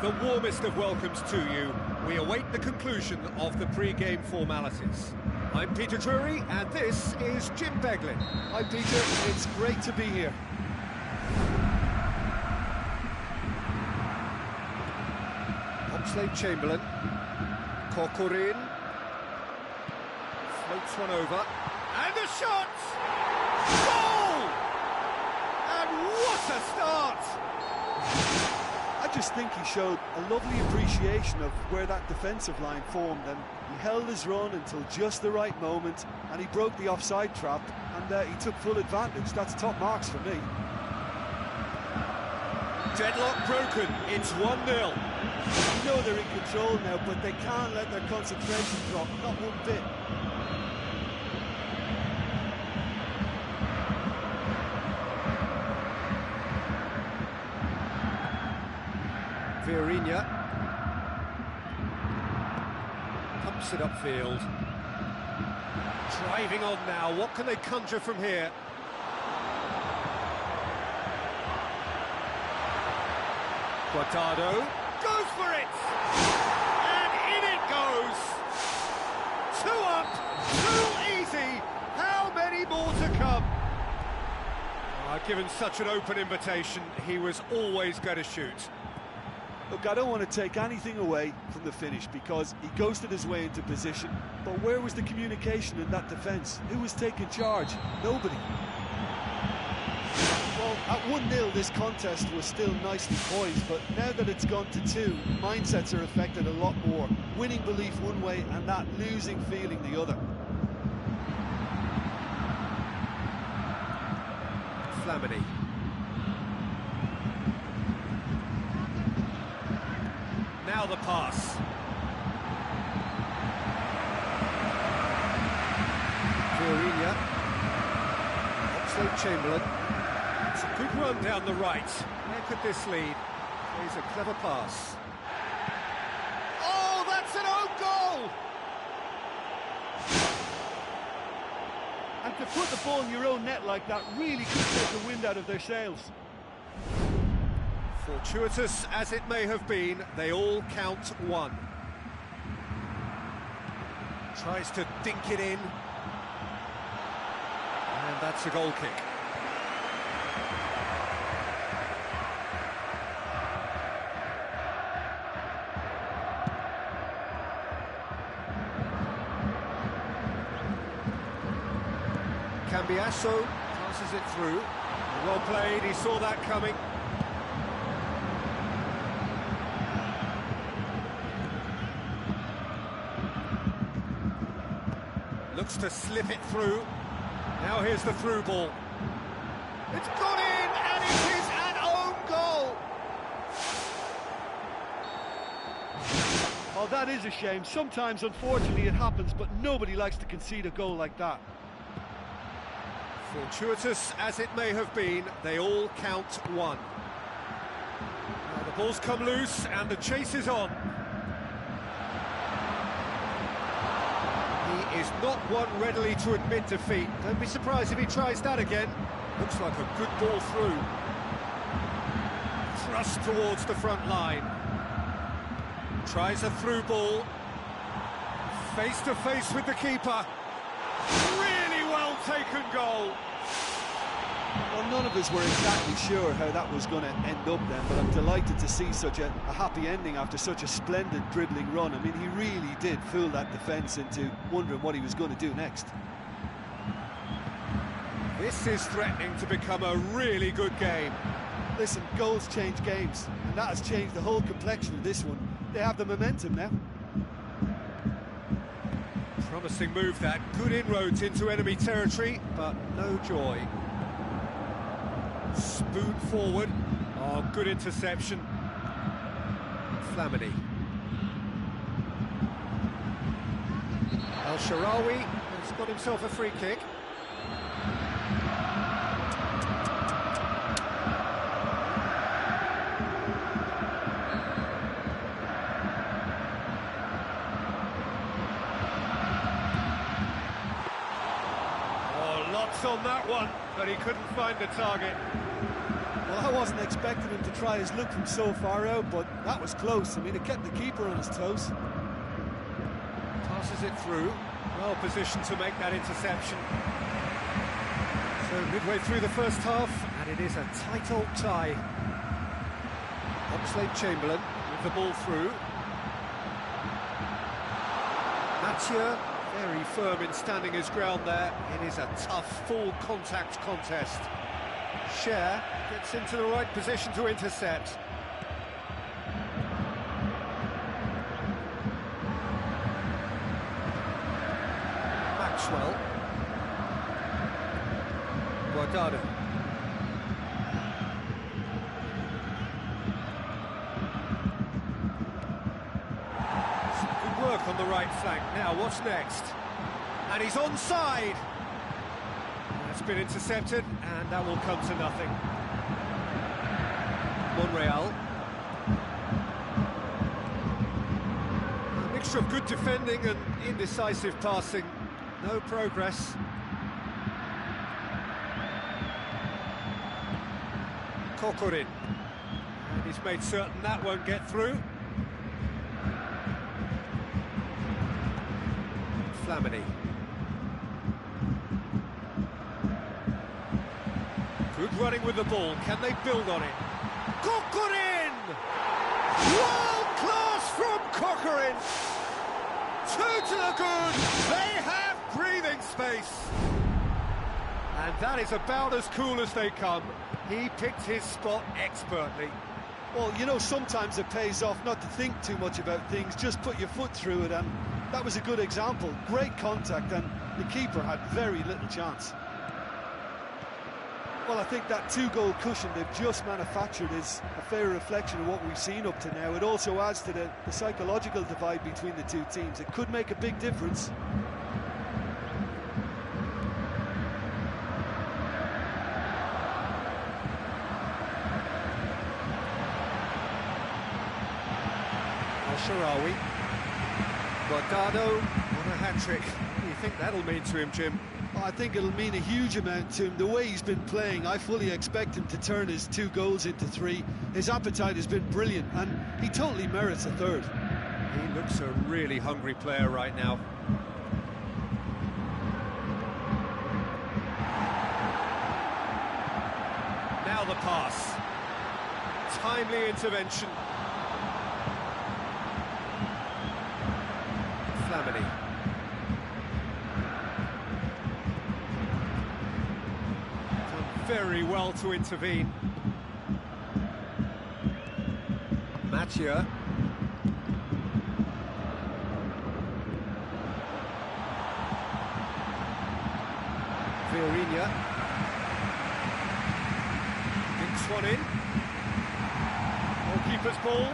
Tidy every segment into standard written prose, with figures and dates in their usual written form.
The warmest of welcomes to you. We await the conclusion of the pre-game formalities. I'm Peter Drury, and this is Jim Beglin. Hi Peter, it's great to be here. Oxlade-Chamberlain, Corcoran, floats one over, and a shot! Goal! And what a start! I just think he showed a lovely appreciation of where that defensive line formed, and he held his run until just the right moment, and he broke the offside trap, and he took full advantage. That's top marks for me. Deadlock broken, it's 1-0. You know they're in control now, but they can't let their concentration drop, not one bit. Vieirinha pumps it upfield. Driving on now, what can they conjure from here? Guardado goes for it! And in it goes! 2 up, 2 easy! How many more to come? Given such an open invitation, he was always going to shoot. Look, I don't want to take anything away from the finish because he ghosted his way into position, but where was the communication in that defence? Who was taking charge? Nobody. Well, at 1-0 this contest was still nicely poised, but now that it's gone to 2, mindsets are affected a lot more. Winning belief one way and that losing feeling the other. Flamini. Now the pass. Vieirinha. Oxlade-Chamberlain. It's a good run down the right. Where could this lead? Here's a clever pass. Oh, that's an own goal! And to put the ball in your own net like that really could take the wind out of their sails. Fortuitous as it may have been, they all count 1. Tries to dink it in. And that's a goal kick. Cambiasso passes it through. Well played, he saw that coming. Looks to slip it through. Now here's the through ball. It's gone in, and it is an own goal! Oh, that is a shame. Sometimes, unfortunately, it happens, but nobody likes to concede a goal like that. Fortuitous as it may have been, they all count 1. Now the ball's come loose, and the chase is on. He is not one readily to admit defeat. Don't be surprised if he tries that again. Looks like a good ball through. Thrust towards the front line. Tries a through ball. Face to face with the keeper. Really well taken goal. Well, none of us were exactly sure how that was going to end up then, but I'm delighted to see such a happy ending after such a splendid dribbling run. I mean, he really did fool that defence into wondering what he was going to do next. This is threatening to become a really good game. Listen, goals change games, and that has changed the whole complexion of this one. They have the momentum now. Promising move that, good inroads into enemy territory, but no joy. Spoon forward, oh, good interception. Flamini. El Shaarawy has got himself a free kick. On that one, but he couldn't find the target. Well, I wasn't expecting him to try his luck from so far out, but that was close. I mean, it kept the keeper on his toes. Passes it through. Well positioned to make that interception. So midway through the first half, and it is a tight old tie. Oxlade-Chamberlain with the ball through. Mathieu, very firm in standing his ground there. It is a tough, full contact contest. Cher gets into the right position to intercept. Maxwell. Guardado. Good work on the right flank. Now, what's next? And he's onside. That's been intercepted, and that will come to nothing. Monreal. A mixture of good defending and indecisive passing. No progress. Kokorin. And he's made certain that won't get through. Flamini. Good running with the ball. Can they build on it? Kokorin! World class from Kokorin! Two to the good. They have breathing space. And that is about as cool as they come. He picked his spot expertly. Well, you know, sometimes it pays off not to think too much about things, just put your foot through it, and that was a good example. Great contact, and the keeper had very little chance. Well, I think that two-goal cushion they've just manufactured is a fair reflection of what we've seen up to now. It also adds to the psychological divide between the two teams. It could make a big difference. Al-Sharawi. Guardado on a hat-trick. What do you think that'll mean to him, Jim? I think it'll mean a huge amount to him. The way he's been playing, I fully expect him to turn his 2 goals into 3. His appetite has been brilliant, and he totally merits a third. He looks a really hungry player right now. Now the pass. Timely intervention. Flamini. Done very well to intervene. Mathieu. Vieirinha. Dinks one in. Goalkeeper's ball.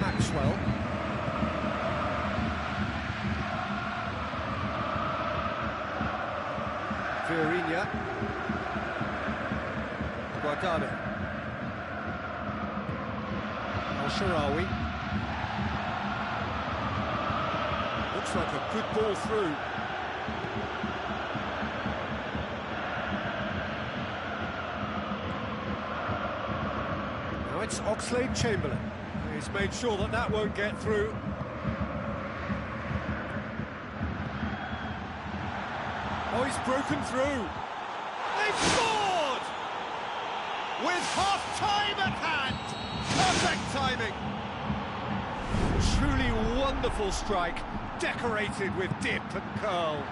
Maxwell. Vieirinha. Guardado. Al-Sharawi. Looks like a good ball through. Now it's Oxlade-Chamberlain. He's made sure that that won't get through. Oh, he's broken through. They've scored! With half-time at hand. Perfect timing. Truly wonderful strike, decorated with dip and curl.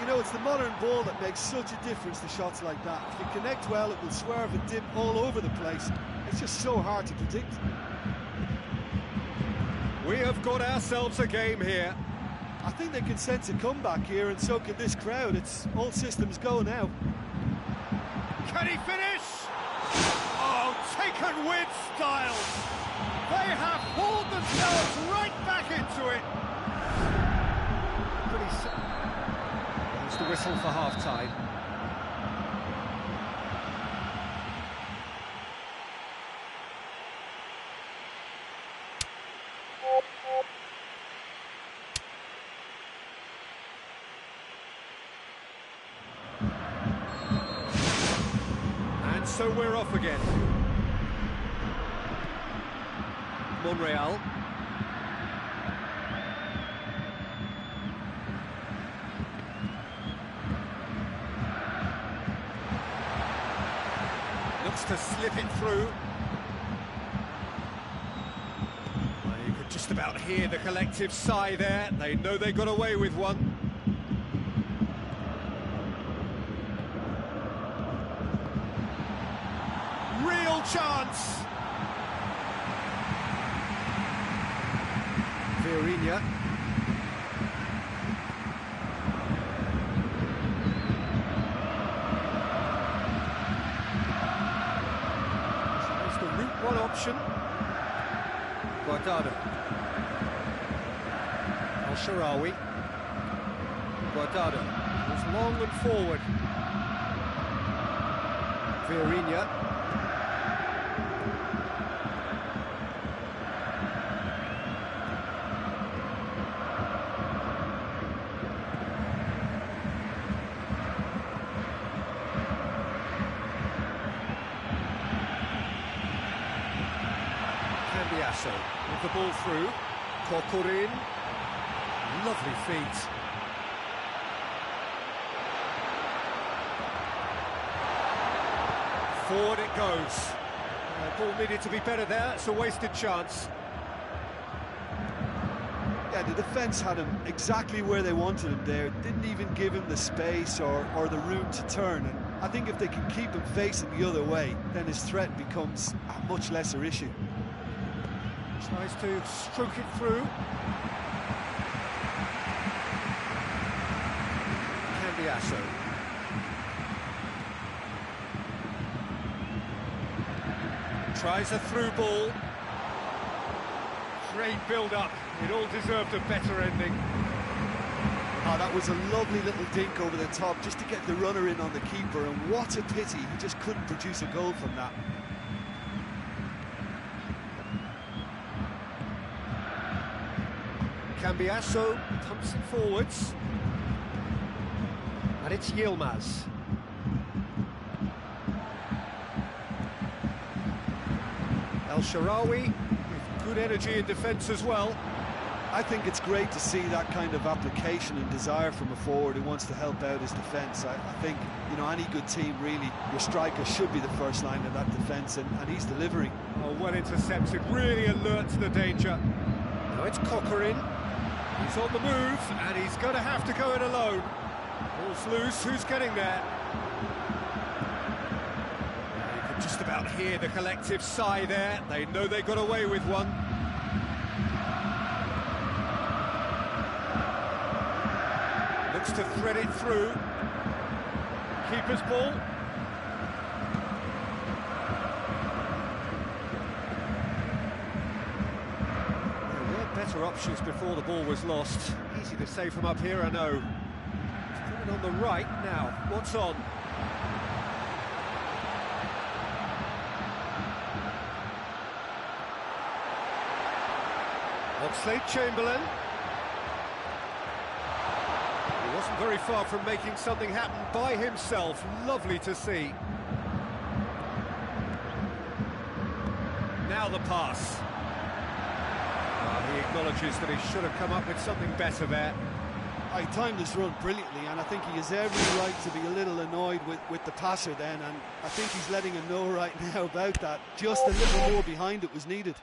You know, it's the modern ball that makes such a difference to shots like that. If you connect well, it will swerve and dip all over the place. It's just so hard to predict. We have got ourselves a game here. I think they can sense a comeback here, and so can this crowd. It's all systems go now. Can he finish? Oh, taken with style. They have hauled themselves right back into it. There's the whistle for half-time. so we're off again. Monreal. Looks to slip it through. Well, you could just about hear the collective sigh there. They know they got away with one. Real chance. Vieirinha. Tries the route one option. Guardado. Al-Sharawi. Guardado was long and forward. Vieirinha. With the ball through, Kokorin, lovely feet. Forward it goes. Ball needed to be better there, it's a wasted chance. Yeah, the defence had him exactly where they wanted him there, didn't even give him the space or the room to turn, and I think if they can keep him facing the other way, then his threat becomes a much lesser issue. Tries to stroke it through. Cambiasso. Tries a through ball. Great build-up. It all deserved a better ending. Oh, that was a lovely little dink over the top just to get the runner in on the keeper, and what a pity he just couldn't produce a goal from that. Cambiasso pumps it forwards. And it's Yilmaz. Al-Sharawi with good energy in defence as well. I think it's great to see that kind of application and desire from a forward who wants to help out his defence. I think, you know, any good team, really, your striker should be the first line of that defence, and he's delivering. Oh, well intercepted, really alert to the danger. Now it's Kokorin. He's on the move, and he's going to have to go it alone. Ball's loose, who's getting there? You could just about hear the collective sigh there. They know they got away with one. Looks to thread it through. Keeper's ball. Better options before the ball was lost. Easy to say from up here, I know. He's put it on the right now. What's on? Oxlade-Chamberlain. He wasn't very far from making something happen by himself. Lovely to see. Now the pass. He acknowledges that he should have come up with something better there. He timed his run brilliantly, and I think he has every right to be a little annoyed with the passer then, and I think he's letting him know right now about that. Just a little more behind it was needed.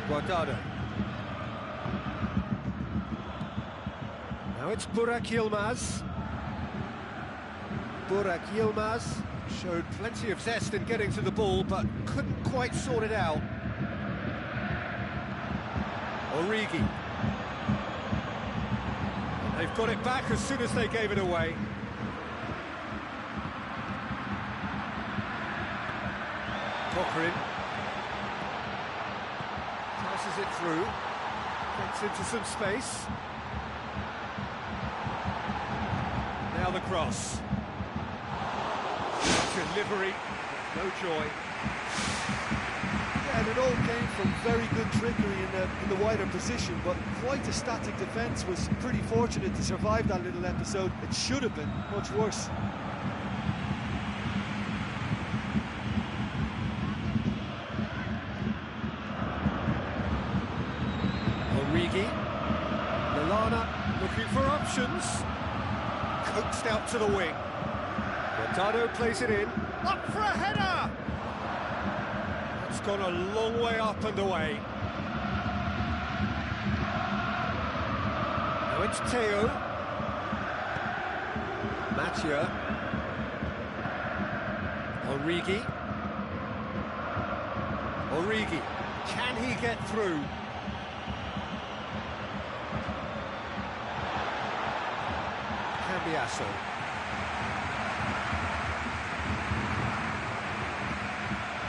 Guardado. Now it's Burak Yilmaz. Burak Yilmaz Showed plenty of zest in getting to the ball, but couldn't quite sort it out. Origi. They've got it back as soon as they gave it away. Cochran. Passes it through. Gets into some space. Now the cross. Delivery, no joy. Yeah, and it all came from very good trickery in the wider position, but quite a static defence. Was pretty fortunate to survive that little episode. It should have been much worse. Origi. Lallana looking for options. Coaxed out to the wing. Guardado plays it in. Up for a header! It's gone a long way up and away. Now it's Teo. Mattia. Origi. Origi. Can he get through? Cambiasso.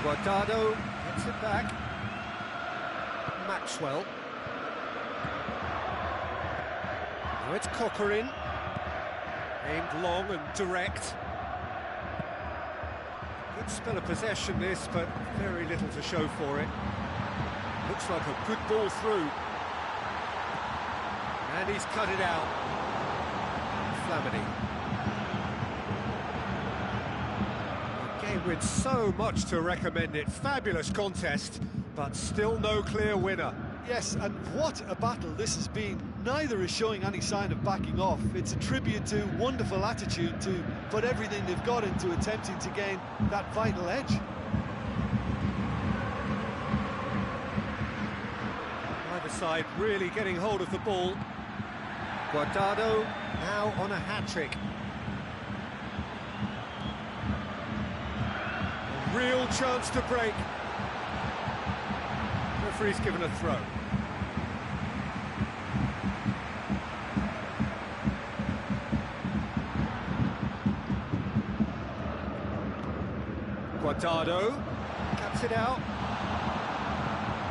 Guardado gets it back. Maxwell. Now it's Cochran. Aimed long and direct. Good spell of possession this, but very little to show for it. Looks like a good ball through. And he's cut it out. Flamini. With so much to recommend it. Fabulous contest, but still no clear winner. Yes, and what a battle this has been. Neither is showing any sign of backing off. It's a tribute to wonderful attitude to put everything they've got into attempting to gain that vital edge. Either side really getting hold of the ball. Guardado now on a hat-trick. Real chance to break. Referee's given a throw. Guardado cuts it out.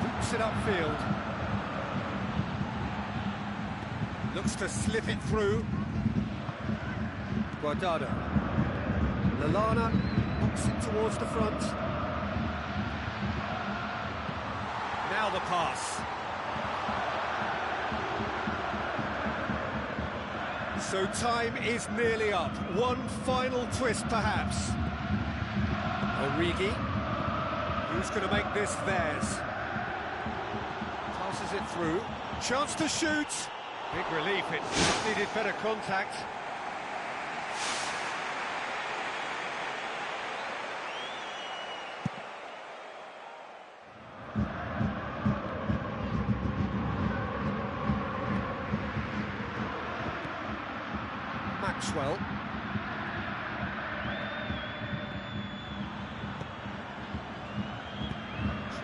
Boots it upfield. Looks to slip it through. Guardado. Lallana. Knocks it towards the front. Now the pass. So time is nearly up. One final twist perhaps. Origi. Who's going to make this theirs? Passes it through. Chance to shoot. Big relief, it needed better contact. Maxwell.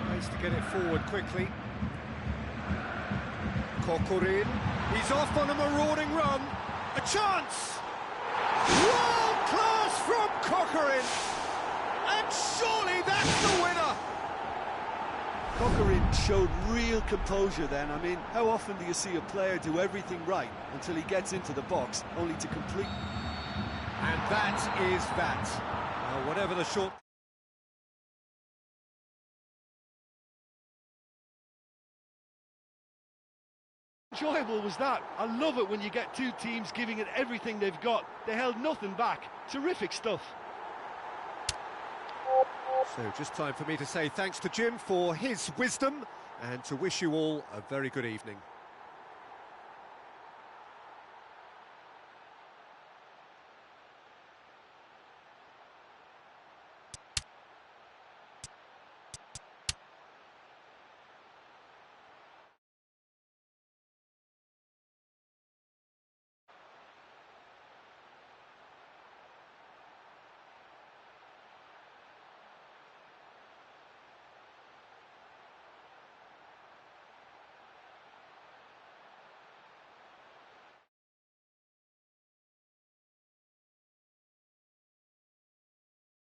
Tries to get it forward quickly. Cochran. He's off on a marauding run. A chance! World class from Cochran! And surely that's the winner! Cochran showed real composure then. I mean, how often do you see a player do everything right until he gets into the box, only to complete? And that is that. Now, whatever the short... Enjoyable was that. I love it when you get two teams giving it everything they've got. They held nothing back. Terrific stuff. So just time for me to say thanks to Jim for his wisdom and to wish you all a very good evening.